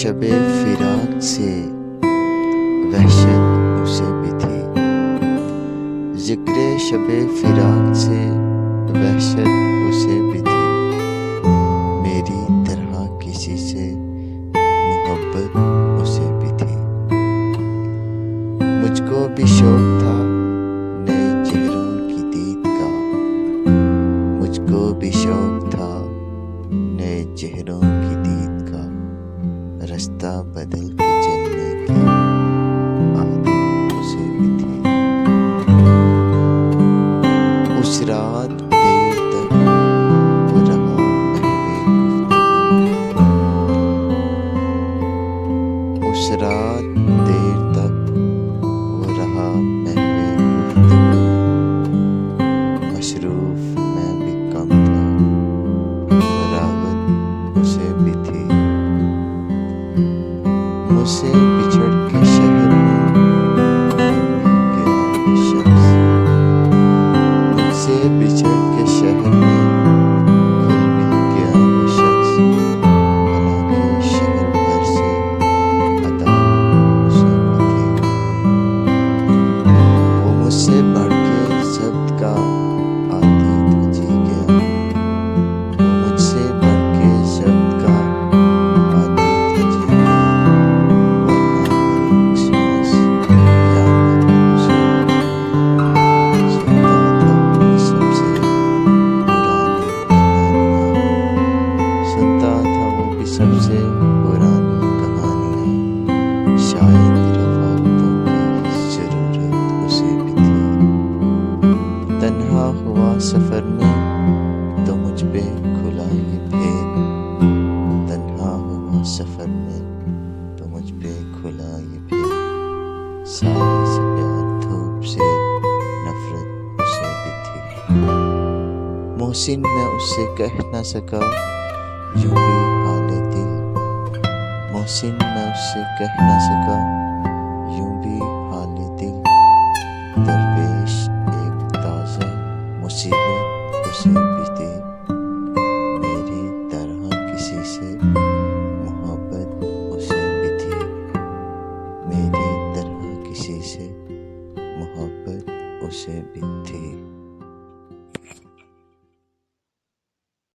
شب فراق سے وحشت اسے بھی تھی، ذکر شب فراق سے وحشت اسے بھی تھی، میری طرح کسی سے محبت اسے بھی تھی، مجھ کو بھی شوق تھا نئے چہروں کی دید کا، مجھ کو بھی شوق تھا نئے چہروں کی دید کا، رستہ بدل کے چلنے کی عادت اسے بھی تھی، اس رات دیر تک وہ رہا محو گفتگو، اس رات دیر تک وہ رہا محو گفتگو، مصروف میں بھی کم تھا، فراغت اسے بھی تھی، مجھ سے بچھڑ کے شہر میں گیا وہ شخص، مجھ سے بچھڑ کے شہر میں گھل مل گیا وہ شخص، حالانکہ شہر بھر سے ادا اسے بھی تھی، وہ مجھ سے بڑھ کے ضبط کا عادی تھا جی گیا، وہ مجھ سے بڑھ کے ضبط کا عادی تھا جی گیا، سب سے پرانی کہانیاں، شاید رفاقتوں کی ضرورت اسے بھی تھی، تنہا ہوا سفر میں تو مجھ پہ کھلا یہ بھید، تنہا ہوا سفر میں تو مجھ پہ کھلا یہ بھید، سایہ سے پیار، دھوپ سے نفرت اسے بھی تھی، محسن میں اس سے کہہ نہ سکا یوں بھی حال دل، محسن میں اس سے کہہ نہ سکا